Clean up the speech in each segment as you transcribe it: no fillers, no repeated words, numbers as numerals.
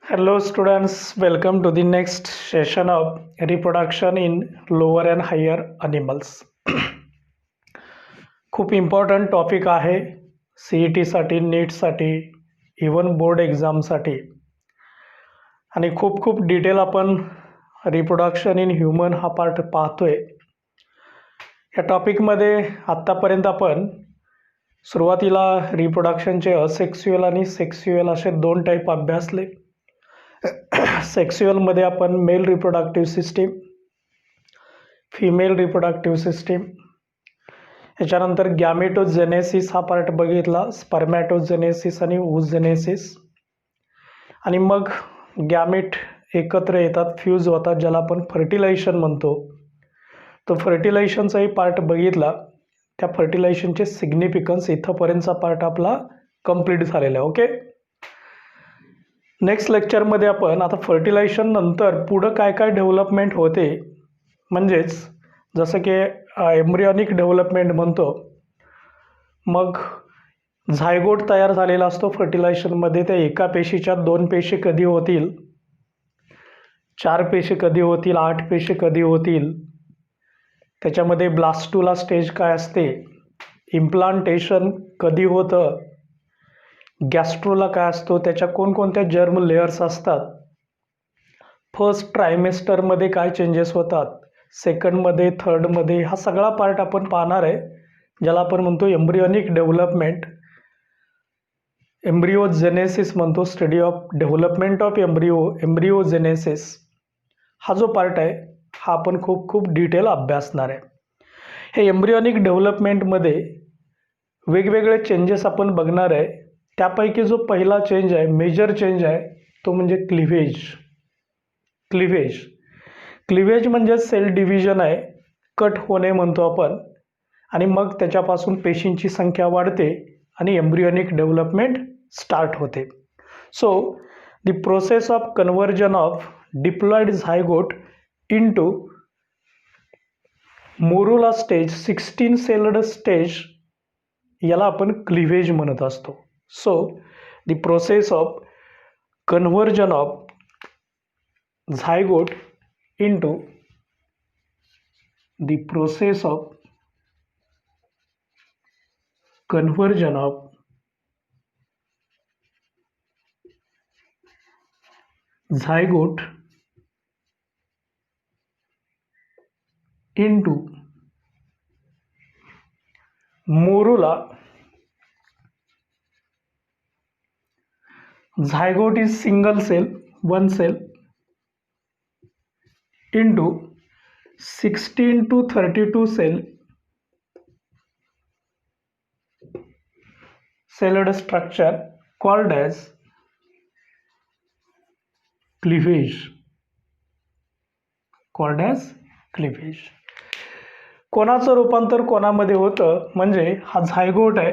Hello students, welcome to the next session of reproduction in lower and higher animals. खूप important topic आहे CETसाठी, नीटसाठी, even board एक्झामसाठी आणि खूप detail आपण reproduction in human हा part पाहतोय. या टॉपिकमध्ये आत्तापर्यंत आपण सुरुवातीला रिप्रोडक्शनचे असेक्स्युअल आणि सेक्स्युअल असे दोन टाईप अभ्यासले. सेक्स्युअलमध्ये आपण male reproductive system, female reproductive system, याच्यानंतर गॅमेटोजेनेसिस हा पार्ट बघितला, स्पर्मॅटोजेनेसिस आणि ओजेनेसिस, आणि मग गॅमेट एकत्र येतात, फ्यूज होतात, ज्याला आपण फर्टिलायझेशन म्हणतो. तो फर्टिलायझेशनचाही पार्ट बघितला. त्या फर्टिलायझेशनचे सिग्निफिकन्स इथंपर्यंतचा पार्ट आपला कंप्लीट झालेला आहे. ओके, नेक्स्ट लेक्चरमध्ये आपण आता फर्टिलायझेशन नंतर पुढं काय काय डेव्हलपमेंट होते, म्हणजेच जसं की एम्ब्रियॉनिक डेव्हलपमेंट म्हणतो, मग झायगोट तयार झालेला असतो फर्टिलायझेशनमध्ये. त्या एका पेशीच्या 2 पेशी कधी होतील, 4 पेशी कधी होतील, 8 पेशी कधी होतील, त्याच्यामध्ये ब्लास्टुला स्टेज काय असते, इम्प्लांटेशन कधी होतं, गॅस्ट्रोला काय असतो, त्याच्या कोणकोणत्या जर्म लेयर्स असतात, फर्स्ट ट्रायमेस्टरमध्ये काय चेंजेस होतात, सेकंडमध्ये, थर्डमध्ये, हा सगळा पार्ट आपण पाहणार आहे, ज्याला आपण म्हणतो एम्ब्रियॉनिक डेव्हलपमेंट, एम्ब्रिओजेनेसिस म्हणतो, स्टडी ऑफ डेव्हलपमेंट ऑफ एम्ब्रिओजेनेसिस. हा जो पार्ट आहे हा आपण खूप डिटेल अभ्यासणार आहे. हे एम्ब्रियॉनिक डेव्हलपमेंटमध्ये वेगवेगळे चेंजेस आपण बघणार आहे. त्यापैकी जो पहिला चेंज आहे, मेजर चेंज आहे, तो म्हणजे क्लिव्हेज. क्लिव्हेज म्हणजे सेल डिव्हिजन आहे, कट होणे म्हणतो आपण, आणि मग त्याच्यापासून पेशींची संख्या वाढते आणि एम्ब्रियॉनिक डेव्हलपमेंट स्टार्ट होते. So the process of conversion of diploid zygote into morula stage, 16 sailed stage, याला आपण क्लिव्हेज म्हणत असतो. So the process of conversion of zygote into the process of conversion of zygote into morula. Zygote is single cell, one cell, into 16 to 32 celled structure called as cleavage. कोणाचं रूपांतर कोणामध्ये होतं, म्हणजे हा झायगोट आहे.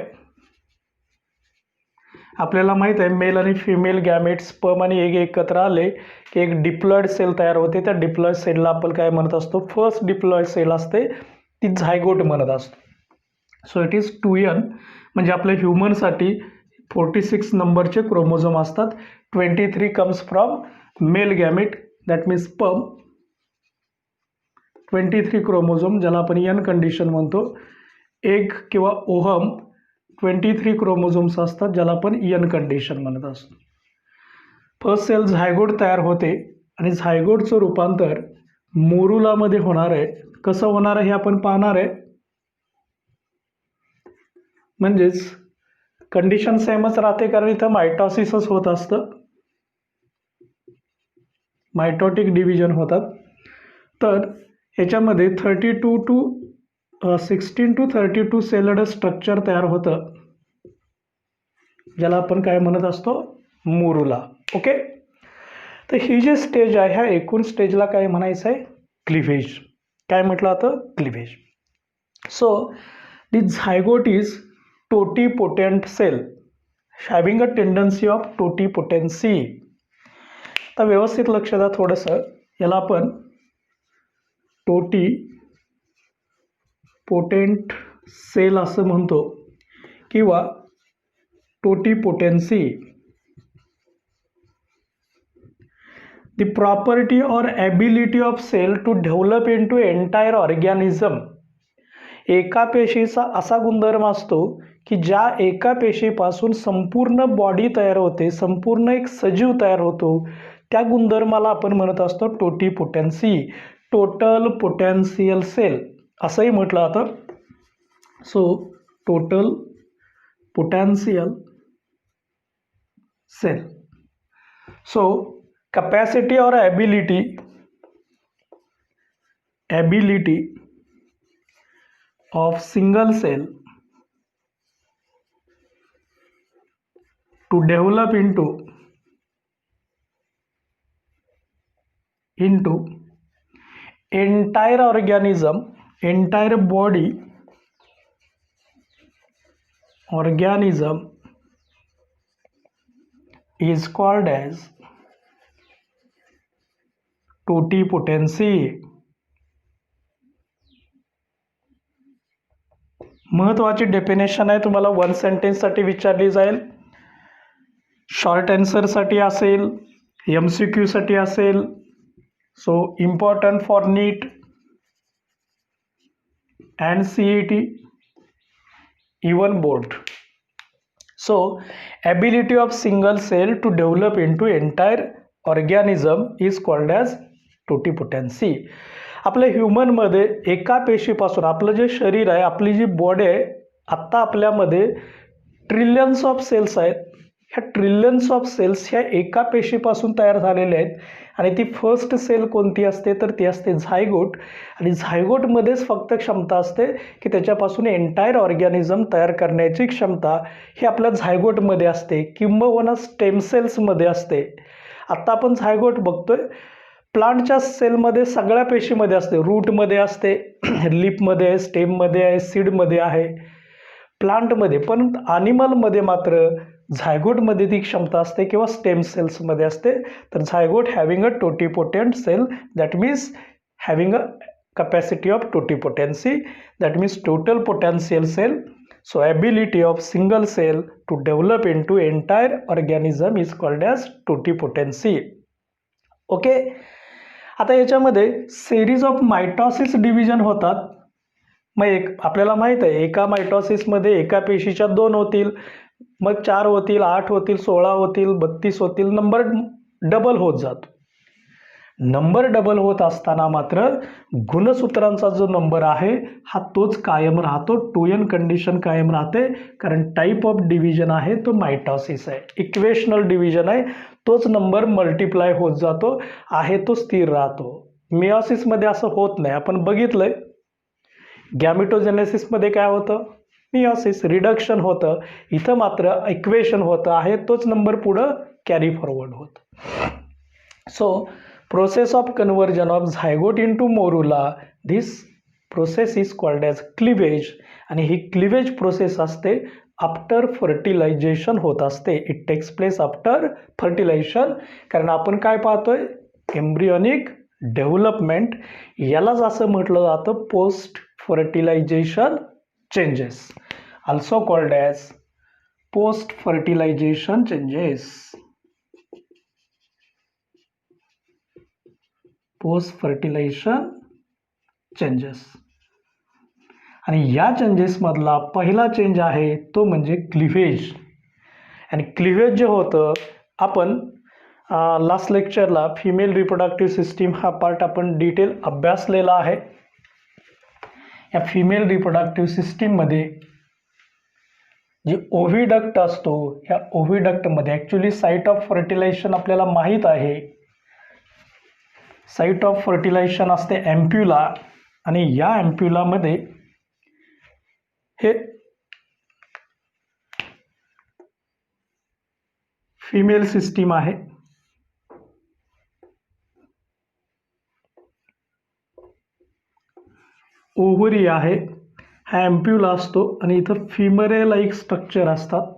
आपल्याला माहित आहे मेल आणि फिमेल गॅमेट, स्पर्म आणि एग एकत्र आले की एक डिप्लॉइड सेल तयार होते. त्या डिप्लॉइड सेलला आपण काय म्हणत असतो, फर्स्ट डिप्लॉइड सेल असते ती झायगोट म्हणत असतो. सो इट इज 2n, म्हणजे आपल्या ह्युमनसाठी 46 नंबरचे क्रोमोझोम असतात. 23 comes from mail gamete, that means sperm. 23 chromosome, ज्याला आपण एन कंडिशन म्हणतो. एग किंवा ओहम 23 क्रोमोझोम्स असतात, ज्याला आपण एन कंडिशन म्हणत असतो. फर्स्ट सेल झायगोट तयार होते आणि झायगोटचं रूपांतर मोरुलामध्ये होणार आहे. कसं होणार आहे हे आपण पाहणार आहे. म्हणजेच कंडिशन सेमच राहते, कारण इथं मायटॉसिसच होत असतं, मायटोटिक डिव्हिजन होतात. तर याच्यामध्ये 16 to 32 सेलड स्ट्रक्चर तयार होतं, ज्याला आपण काय म्हणत असतो, मोरुला. ओके, तर ही जी स्टेज आहे, ह्या एकूण स्टेजला काय म्हणायचं आहे, क्लिव्हेज. काय म्हटलं आता, cleavage. So the zygote is totipotent cell having a tendency of totipotency. तर व्यवस्थित लक्ष द्या थोडंसं, याला आपण टोटीपोटेंट सेल असं म्हणतो किंवा totipotency. The property or ability of cell to develop into entire organism. एका पेशीचा असा गुणधर्म असतो की ज्या एका पेशीपासून संपूर्ण बॉडी तयार होते, संपूर्ण एक सजीव तयार होतो, त्या गुणधर्माला आपण म्हणत असतो टोटिपोटेन्सी, टोटल पोटेन्शियल सेल असंही म्हटलं जातं. So total potential cell. So capacity or ability of single cell to develop into entire organism, entire body organism is called as टोटिपोटेन्सी. महत्त्वाची डेफिनेशन आहे, तुम्हाला 1 सेंटेन्ससाठी विचारली जाईल, शॉर्ट आन्सरसाठी असेल, MCQ साठी असेल. So important for NEET and CET, even board. So ability of single cell to develop into entire organism is called as totipotency. आपल्या ह्युमनमध्ये एका पेशीपासून, आपलं जे शरीर आहे, आपली जी बॉडी आहे, आत्ता आपल्यामध्ये ट्रिलियन्स ऑफ सेल्स आहेत. ह्या ट्रिलियन्स ऑफ सेल्स ह्या एका पेशीपासून तयार झालेल्या आहेत. आणि ती फर्स्ट सेल कोणती असते तर ती असते झायगोट. आणि झायगोटमध्येच फक्त क्षमता असते की त्याच्यापासून एंटायर ऑर्गॅनिझम तयार करण्याची क्षमता ही आपल्या झायगोटमध्ये असते, किंबहुना स्टेम सेल्समध्ये असते. आत्ता आपण झायगोट बघतोय, प्लांटच्या सेलमध्ये सगळ्या पेशीमध्ये असते, रूटमध्ये असते, लिपमध्ये आहे, स्टेममध्ये आहे, सीडमध्ये आहे, प्लांटमध्ये. पण ॲनिमलमध्ये मात्र झायगोटमध्ये ती क्षमता असते किंवा स्टेम सेल्समध्ये असते. तर zygote having a totipotent cell, that means having a capacity of totipotency, that means total potential cell. So ability of single cell to develop into entire organism is called as totipotency. Okay. आता याच्यामध्ये series of mitosis division होतात. मग आपल्याला माहीत आहे, एका मायटॉसिसमध्ये एका पेशीच्या 2 होतील, मग 4 होतील, 8 होतील, 16 होतील, 32 होतील, नंबर डबल होत जातो. नंबर डबल होत असताना मात्र गुणसूत्रांचा जो नंबर आहे हा तोच कायम राहतो. 2n कंडिशन कायम राहते, कारण टाईप ऑफ डिव्हिजन आहे तो मायटॉसिस आहे, इक्वेशनल डिव्हिजन आहे. तोच नंबर मल्टिप्लाय होत जातो, आहे तो स्थिर राहतो. मिओसिसमध्ये असं होत नाही. आपण बघितलंय, गॅमिटोजेनेसिसमध्ये काय होतं, मिओसिस रिडक्शन होतं. इथं मात्र इक्वेशन होतं, आहे तोच नंबर पुढं कॅरी फॉरवर्ड होतं. So process of conversion of zygote into morula, this process is called as cleavage. आणि ही क्लिवेज प्रोसेस असते आफ्टर फर्टिलायझेशन होत असते. It takes place after fertilisation. कारण आपण काय पाहतोय, एम्ब्रियोनिक डेव्हलपमेंट. यालाच असं म्हटलं जातं post fertilisation changes, also called as post fertilisation changes. Post fertilisation changes. आणि या चेंजेसमधला पहिला चेंज आहे तो म्हणजे क्लिव्हेज. आणि क्लिव्हेज जे होतं, आपण लास्ट लेक्चरला फिमेल रिप्रोडक्टिव्ह सिस्टीम हा पार्ट आपण डिटेल अभ्यासलेला आहे. या फिमेल रिप्रोडक्टिव्ह सिस्टीममध्ये जे ओव्हिडक्ट असतो, ह्या ओव्हिडक्टमध्ये ॲक्च्युली साईट ऑफ फर्टिलायझेशन आपल्याला माहीत आहे. साईट ऑफ फर्टिलायझेशन असते ॲम्प्युला. आणि या ॲम्प्युलामध्ये हे फिमेल सिस्टीम आहे. ओव्हरी आहे, हा ॲम्प्युला असतो आणि इथं फिमरे लाईक स्ट्रक्चर असतात.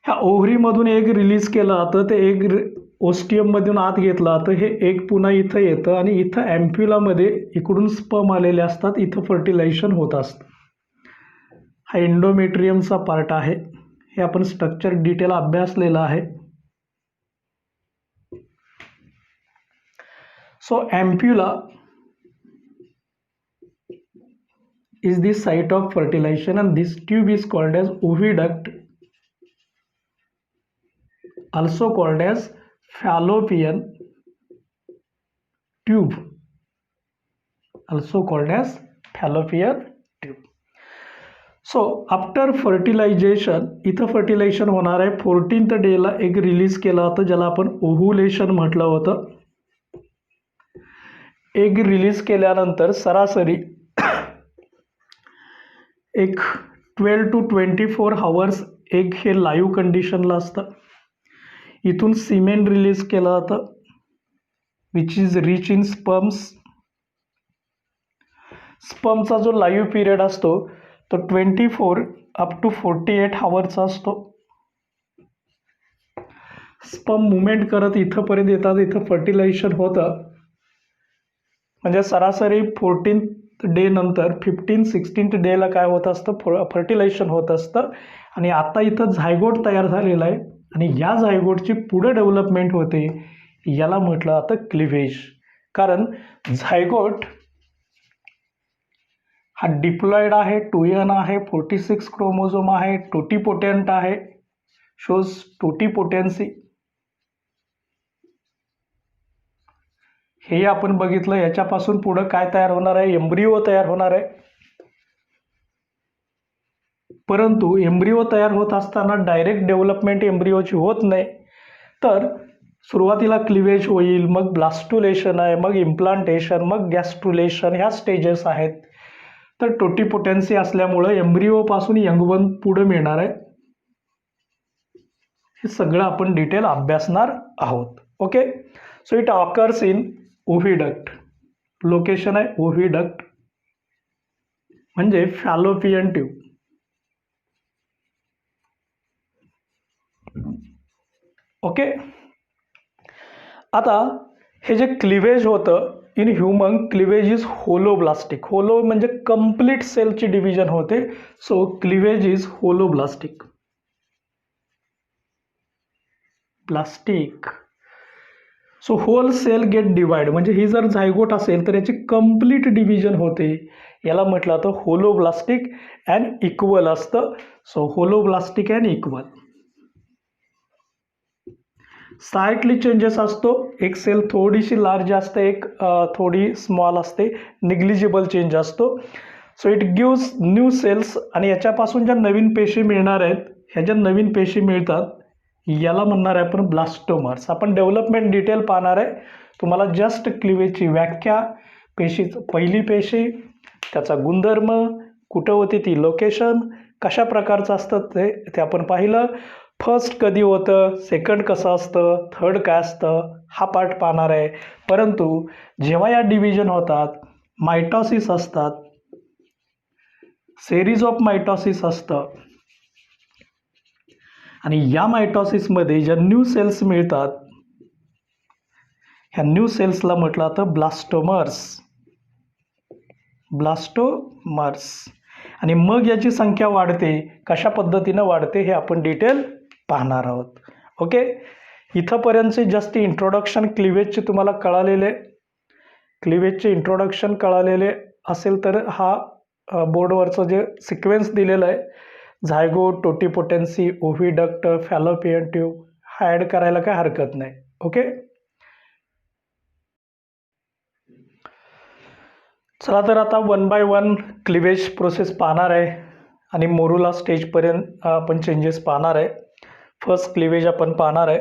ह्या ओव्हरीमधून एग रिलीज केलं जातं, ते एग ओस्टियममधून आत घेतलं जातं, हे एग पुन्हा इथं येतं आणि इथं ॲम्प्युलामध्ये इकडून स्पर्म आलेले असतात, इथं फर्टिलायझेशन होत असतं. हा एंडोमेट्रियमचा पार्ट आहे. हे आपण स्ट्रक्चर डिटेल अभ्यासलेलं आहे. So ampulla is the site of fertilization, and this tube is called as oviduct, also called as fallopian tube, also called as fallopian tube. So after fertilisation, इथं fertilisation होणार आहे 14th डेला एक release केलं होतं ज्याला आपण ओव्हुलेशन म्हटलं होतं. एग रिलीज केल्यानंतर सरासरी एक 12 to 24 hours एग हे लाईव्ह कंडिशनला असतं. इथून सिमेन रिलीज केलं जातं which is rich in sperms. स्पर्मचा जो लाईव्ह पिरियड असतो तो 24 up to 48 hours असतो. स्पर्म मुवमेंट करत इथंपर्यंत येतात, इथं फर्टिलायझेशन होतं. म्हणजे सरासरी 14th डे नंतर 15-16th डेला काय होत असतं, फर्टिलायझेशन होत असतं. आणि आता इथं झायगोट तयार झालेला आहे आणि या झायगोटची पुढे डेव्हलपमेंट होते, याला म्हटलं जातं क्लिव्हेज. कारण झायगोट हा डिप्लॉइड आहे, 2n आहे, 46 क्रोमोझोम आहे, टोटीपोटेंट आहे, शोज टोटीपोटेन्सी. हे आपण बघितलं. याच्यापासून पुढं काय तयार होणार आहे, एम्ब्रिओ तयार होणार आहे. परंतु एम्ब्रिओ तयार होत असताना डायरेक्ट डेव्हलपमेंट एम्ब्रिओची होत नाही, तर सुरुवातीला क्लिव्हेज होईल, मग ब्लास्टुलेशन आहे, मग इम्प्लांटेशन, मग गॅस्ट्रुलेशन, ह्या स्टेजेस आहेत. तर टोटीपोटेन्सी असल्यामुळं एम्ब्रिओपासून यंगवन पुढे मिळणार आहे. हे सगळं आपण डिटेल अभ्यासणार आहोत. Okay, so it occurs in oviduct. Location आहे ओव्हिडक्ट म्हणजे फॅलोपियन ट्यूब. ओके, आता हे जे क्लिव्हेज होतं in human, cleavage is holoblastic. Holo म्हणजे कंप्लीट सेलची डिव्हिजन होते. So cleavage is holoblastic. Plastic. So whole cell get divide, म्हणजे ही जर झायगोट असेल तर याची कंप्लीट डिव्हिजन होते, याला म्हटलं तर होलोब्लास्टिक अँड इक्वल असतं. So holoblastic and equal. Slightly changes असतो, एक सेल थोडीशी लार्ज असते, एक थोडी स्मॉल असते, निग्लिजिबल चेंज असतो. So it gives new cells, आणि याच्यापासून ज्या नवीन पेशी मिळणार आहेत, ह्या ज्या नवीन पेशी मिळतात याला म्हणणार आहे आपण ब्लास्टोमर्स. आपण डेव्हलपमेंट डिटेल पाहणार आहे. तुम्हाला जस्ट क्लिव्हेजची व्याख्या, पेशीचं पहिली पेशी, त्याचा गुणधर्म, कुठं होती ती लोकेशन, कशा प्रकारचं असतं ते आपण पाहिलं. फर्स्ट कधी होतं, सेकंड कसं असतं, थर्ड काय असतं, हा पार्ट पाहणार आहे. परंतु जेव्हा या डिव्हिजन होतात, मायटॉसिस असतात, सेरीज ऑफ मायटॉसिस असतं, आणि या मायटॉसिसमध्ये ज्या न्यू सेल्स मिळतात, ह्या न्यू सेल्सला म्हटलं जातं ब्लास्टोमर्स. ब्लास्टोमर्स. आणि मग याची संख्या वाढते, कशा पद्धतीनं वाढते हे आपण डिटेल पाहणार आहोत. ओके, इथंपर्यंतचे जस्ट इंट्रोडक्शन क्लिव्हेजचे तुम्हाला कळालेले, क्लिव्हेजचे इंट्रोडक्शन कळालेले असेल तर हा बोर्डवरचं जे सिक्वेन्स दिलेलं आहे, झायगोट, टोटीपोटेन्सी, ओव्हिडक्ट, फॅलोपियन ट्यूब, हा ॲड करायला काय हरकत नाही. ओके, चला तर आता 1 by 1 क्लिव्हेज प्रोसेस पाहणार आहे आणि मोरुला स्टेजपर्यंत आपण चेंजेस पाहणार आहे. फर्स्ट क्लिव्हेज आपण पाहणार आहे.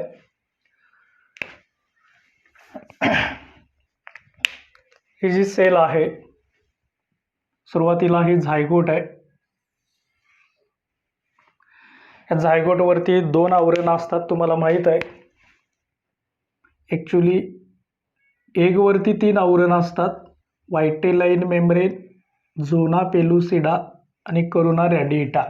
ही जी सेल आहे, सुरुवातीला ही झायगोट आहे. या झायगोटवरती 2 आवरणं असतात, तुम्हाला माहीत आहे. ॲक्च्युली एगवरती 3 आवरणं असतात, व्हायटेलाइन मेम्ब्रेन, झोना पेलुसिडा आणि करोना रॅडिएटा.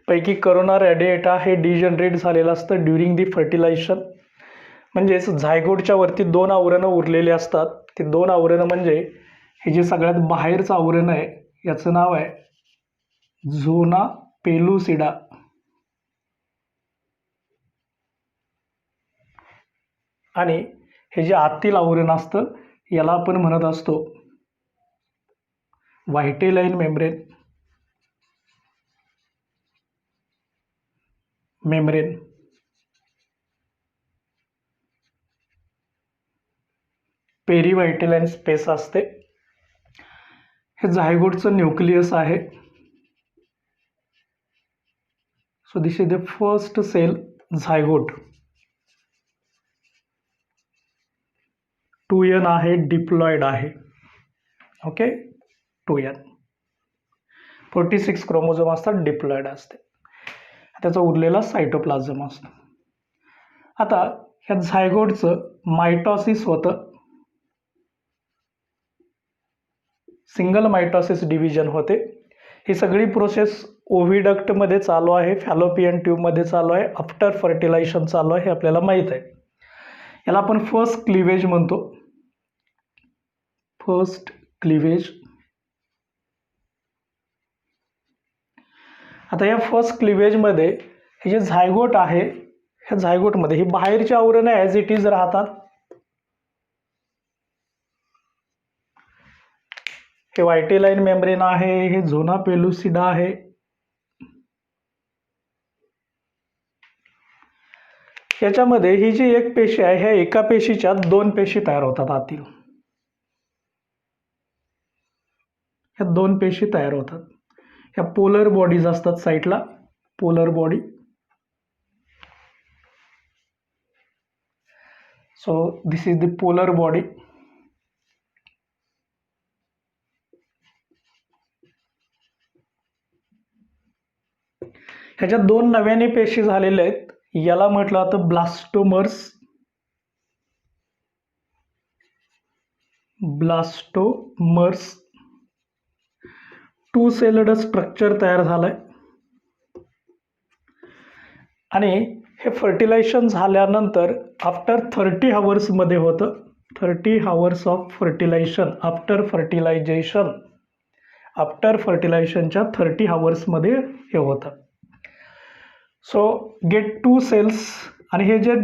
पैकी करोना रॅडिएटा हे डिजनरेट झालेलं असतं ड्युरिंग दी फर्टिलायझेशन. म्हणजेच झायगोटच्या वरती 2 आवरणं उरलेले असतात. ते 2 आवरणं म्हणजे हे जे सगळ्यात बाहेरचं आवरण आहे, याचं नाव आहे झोना पेलुसिडा, आणि हे जे आतील आवरण असतं याला आपण म्हणत असतो व्हायटेलाइन मेम्ब्रेन. पेरिव्हायटेलाइन स्पेस असते. हे झायगोटचं न्यूक्लियस आहे. So this is the first cell zygote. 2n आहे, डिप्लॉइड आहे. Okay, 2n. 46 क्रोमोझोम असतात, डिप्लॉइड असते. त्याचा उरलेला सायटोप्लाझम असतो. आता ह्या झायगोटचं मायटॉसिस होतं. सिंगल मायटॉसिस डिव्हिजन होते. ही सगळी प्रोसेस ओव्हिडक्टमध्ये चालू आहे, फॅलोपियन ट्यूबमध्ये चालू आहे, आफ्टर फर्टिलायझेशन चालू आहे, हे आपल्याला माहीत आहे. याला आपण फर्स्ट क्लिवेज म्हणतो. First cleavage. आता या फर्स्ट क्लिवेजमध्ये हे जे झायगोट आहे, ह्या झायगोटमध्ये ही बाहेरची आवरण ॲज इट इज राहतात. हे व्हायटेलाइन मेम्ब्रेन आहे, हे झोना पेलुसिडा आहे. याच्यामध्ये ही जी एक पेशी आहे, ह्या एका पेशीच्या 2 पेशी तयार होतात आतील. ह्या 2 पेशी तयार होतात. ह्या पोलर बॉडीज असतात साईडला, polar body. So this is the polar body. ह्याच्यात 2 नव्याने पेशी झालेल्या आहेत. याला म्हटलं जातं ब्लास्टोमर्स. ब्लास्टोमर्स. 2 सेल्ड स्ट्रक्चर तयार झालंय आणि हे फर्टिलायझेशन झाल्यानंतर आफ्टर 30 आवर्समध्ये होतं. 30 आवर्स ऑफ फर्टिलायझेशन. आफ्टर फर्टिलायझेशनच्या 30 आवर्समध्ये हे होतं. So get 2 cells. आणि हे जे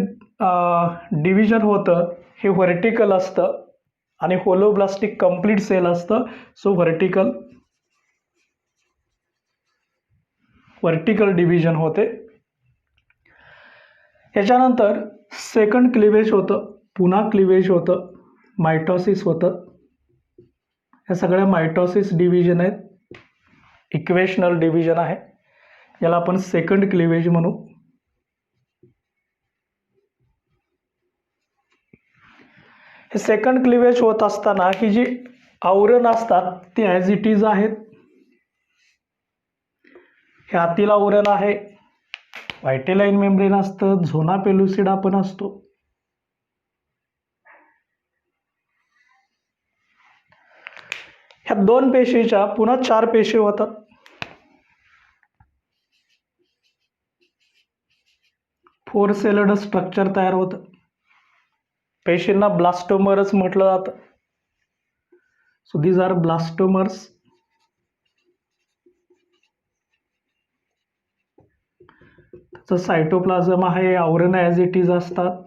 डिव्हिजन होतं हे व्हर्टिकल असतं आणि होलोब्लास्टिक कंप्लीट सेल असतं. सो व्हर्टिकल डिव्हिजन होते. याच्यानंतर सेकंड क्लिवेज होतं, पुन्हा क्लिवेज होतं, मायटॉसिस होतं. या सगळ्या मायटॉसिस डिव्हिजन आहेत. इक्वेशनल डिव्हिजन आहे, याला आपण सेकंड क्लिवेज म्हणू. हे सेकंड क्लिवेज होत असताना ही जी आवरण असतात ती ॲज इट इज आहेत. हे आतील आवरण आहे, व्हायटेलाइन मेम्ब्रेन असतं, झोना पेलुसिडा पण असतो. ह्या 2 पेशीच्या पुन्हा 4 पेशी होतात. 4 सेल्ड स्ट्रक्चर तयार होतं. पेशींना ब्लास्टोमर्स म्हटलं जातं. So these are blastomeres. त्याचं सायटोप्लाझम आहे, आवरण ॲज इट इज असतात.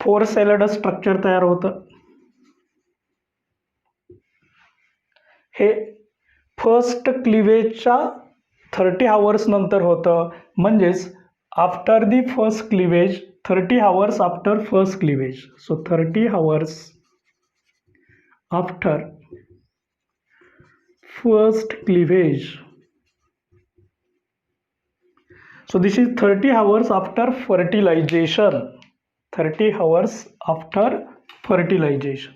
4 सेल्ड स्ट्रक्चर तयार होतं. हे फर्स्ट क्लिवेजच्या 30 आवर्स नंतर होतं. म्हणजेच after the first cleavage, 30 hours after first cleavage. So 30 hours after first cleavage. So this is 30 hours after fertilization. 30 hours after fertilization.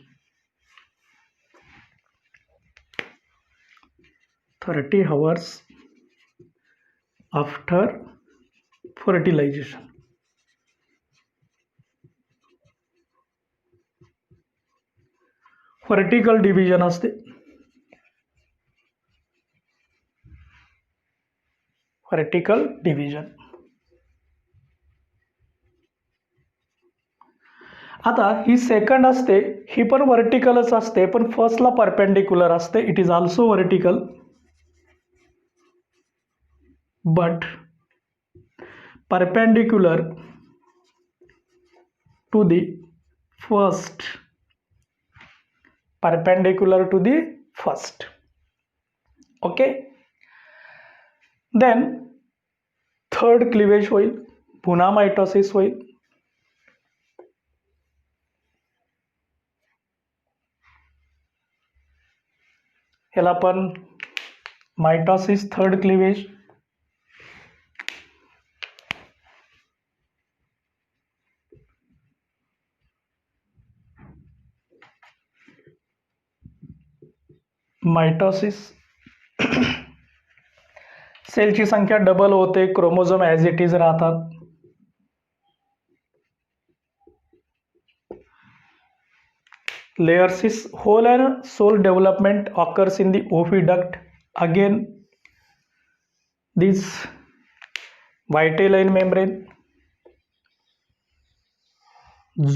30 hours after fertilization. Vertical division असते. Vertical division. आता ही second असते, ही पण वर्टिकलच असते, पण फर्स्टला परपेंडिक्युलर असते. It is also vertical, but perpendicular to the first, perpendicular to the first. Okay, then third cleavage होईल, पुन्हा मायटोसिस होईल. ह्याला पण मायटोसिस थर्ड क्लिवेज. मायटोसिस सेलची संख्या डबल होते, क्रोमोझोम ॲज इट इज राहतात. Layer's whole and sole development occurs in the oviduct. Again, this vitelline membrane,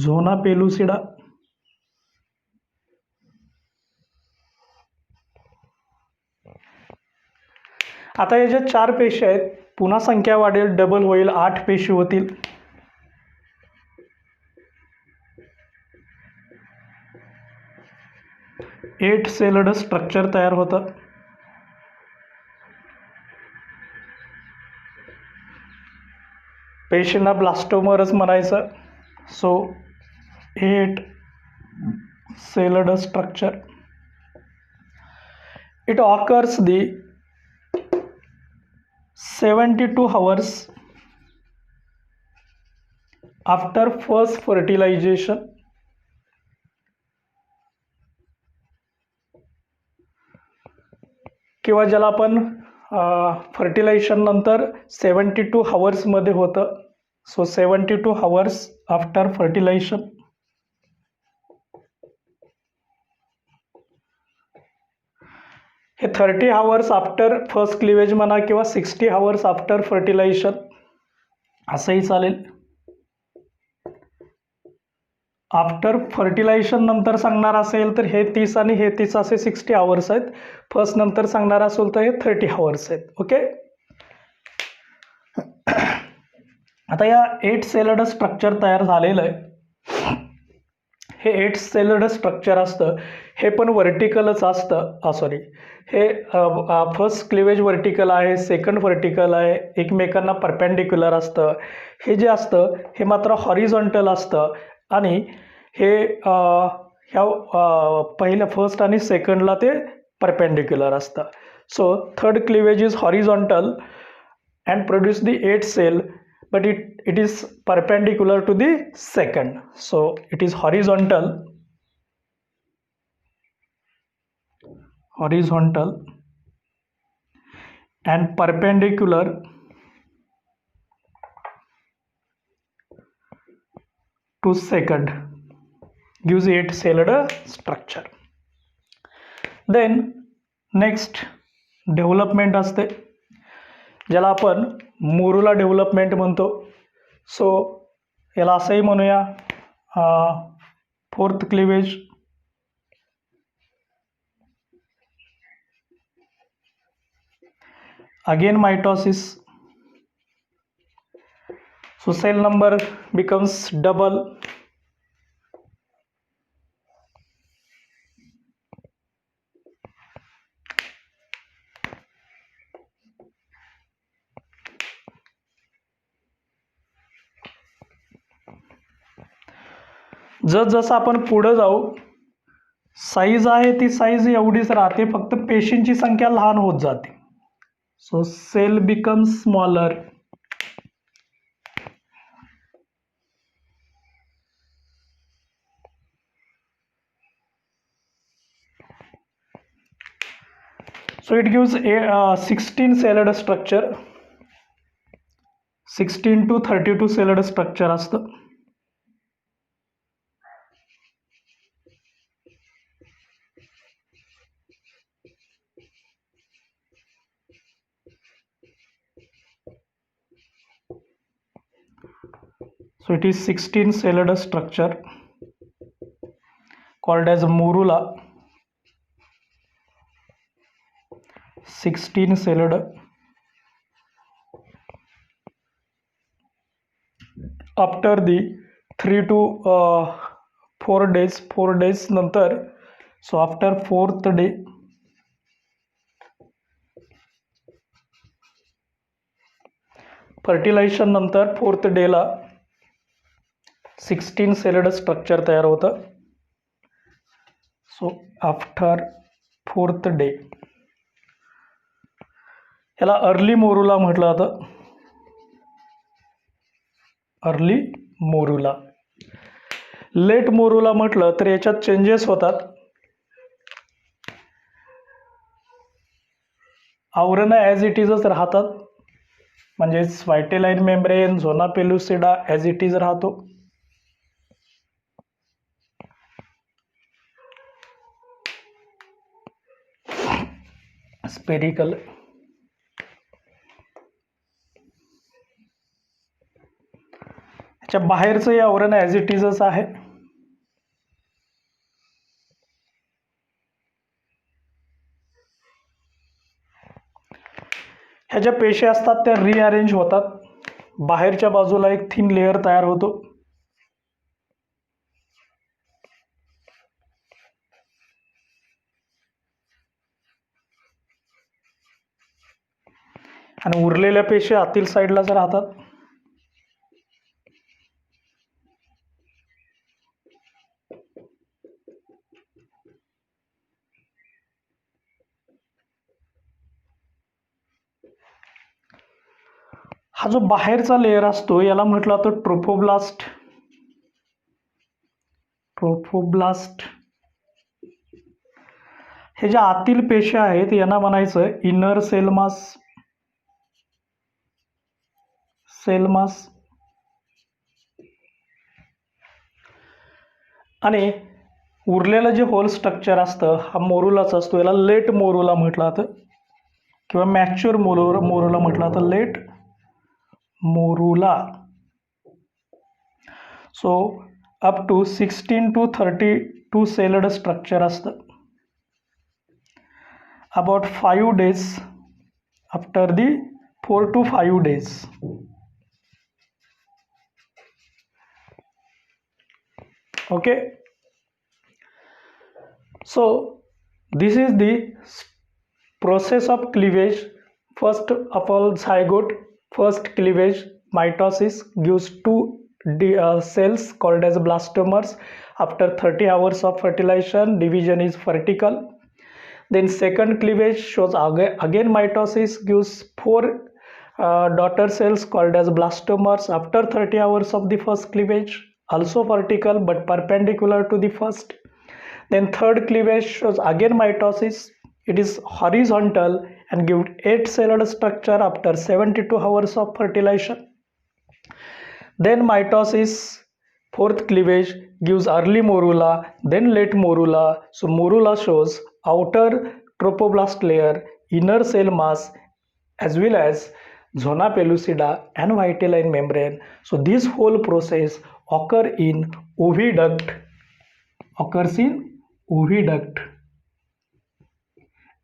zona pellucida. आता या ज्या 4 पेशी आहेत, पुन्हा संख्या वाढेल, डबल होईल, 8 पेशी होतील. एट सेलड स्ट्रक्चर तयार होतं. पेशींना ब्लास्टोमरच म्हणायचं. So 8 celled structure. It occurs the 72 hours after first fertilization. किंवा ज्याला आपण फर्टिलायझेशन नंतर 72 hours होतं. So 72 hours after fertilisation. हे 30 hours आफ्टर फर्स्ट क्लिवेज म्हणा किंवा 60 hours आफ्टर फर्टिलायझेशन असंही चालेल. आफ्टर फर्टिलायझेशन नंतर सांगणार असेल तर हे 30 आणि हे 30 असे 60 hours आहेत. फर्स्ट नंतर सांगणार असेल तर हे 30 hours आहेत. ओके, आता या 8 सेलड स्ट्रक्चर तयार झालेलं आहे. हे 8 सेलड स्ट्रक्चर असतं, हे पण वर्टिकलच असतं. सॉरी, हे फर्स्ट क्लिवेज वर्टिकल आहे, सेकंड वर्टिकल आहे, एकमेकांना परपेंडिक्युलर असतं. हे जे असतं हे मात्र हॉरिझॉन्टल असतं आणि हे ह्या पहिल्या फर्स्ट आणि सेकंडला ते परपेंडिक्युलर असतं. So third cleavage is horizontal and produce the 8 cell, but it is perpendicular to the second. So it is horizontal and perpendicular to second, gives 8 celled structure. Then next development असते, ज्याला आपण morula development म्हणतो. So याला असंही म्हणूया fourth cleavage. Again mitosis. So cell number becomes double. जसं आपण पुढे जाऊ, साईज आहे ती साईज एवढीच राहते, फक्त पेशींची संख्या लहान होत जाते. So cell becomes smaller. So it gives 16 celled structure. 16 to 32 celled structure असतं. So it is 16 celled structure called as morula. 16 celled. After the 3 to 4 days नंतर, so after 4th day fertilisation नंतर 4th डेला 16 celled structure तयार होतं. So after 4th day याला early morula म्हटलं जातं. Early morula. Late morula म्हटलं तर याच्यात चेंजेस होतात. आवरण ॲज इट इजच राहतात, म्हणजेच vitelline membrane, zona pellucida as it is राहतो. स्पेरिकल. च्या बाहेरचं हे आवरण ॲज इट इजच आहे. ह्या ज्या पेशी असतात त्या रिअरेंज होतात. बाहेरच्या बाजूला एक थिन लेअर तयार होतो. आणि उरलेल्या पेशी आतील साईडलाच राहतात. हा जो बाहेरचा लेअर असतो याला म्हटलं जातं ट्रोफोब्लास्ट. ट्रोफोब्लास्ट. हे ज्या आतील पेशी आहेत यांना म्हणायचं inner cell mass. Cell mass. आणि उरलेलं जे होल स्ट्रक्चर असतं हा मोरुलाच असतो. याला लेट मोरुला म्हटलं जातं किंवा मॅच्युअर मोरुला म्हटलं जातं. Late morula. So up to 16 to 32 celled structure असतं. About 5 days after the 4 to 5 days. Okay, so this is the process of cleavage. First of all, zygote. First cleavage, mitosis, gives two cells called as blastomers. After 30 hours of fertilization, division is vertical. Then second cleavage shows again mitosis, gives 4 daughter cells called as blastomers. After 30 hours of the first cleavage, also vertical but perpendicular to the first. Then third cleavage shows again mitosis. It is horizontal and gives 8 celled structure after 72 hours of fertilization. Then mitosis, fourth cleavage gives early morula, then late morula. So morula shows outer trophoblast layer, inner cell mass, as well as zona pellucida and vitelline membrane. So this whole process occurs in oviduct.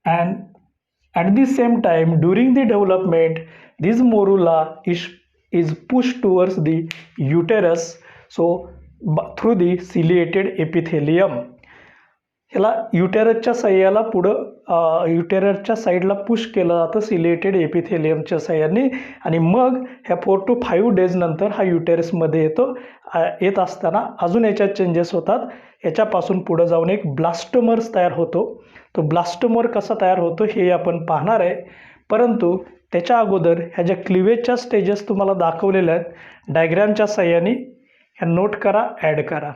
And at the same time, during the development, this morula is pushed towards the uterus, so through the ciliated epithelium. ह्याला युटेरसच्या साह्याला पुढं युटेरसच्या साईडला push केलं जातं ciliated एपिथेलियमच्या साह्याने. आणि मग ह्या 4 to 5 days नंतर हा युटेरसमध्ये येतो. येत असताना अजून याच्यात चेंजेस होतात. याच्यापासून पुढं जाऊन एक ब्लास्टोमर्स तयार होतो. तो ब्लास्टोमर कसा तयार होतो हे आपण पाहणार आहे. परंतु त्याच्या अगोदर ह्या ज्या क्लिवेजच्या स्टेजेस तुम्हाला दाखवलेल्या आहेत डायग्रामच्या साह्याने ह्या नोट करा, ॲड करा.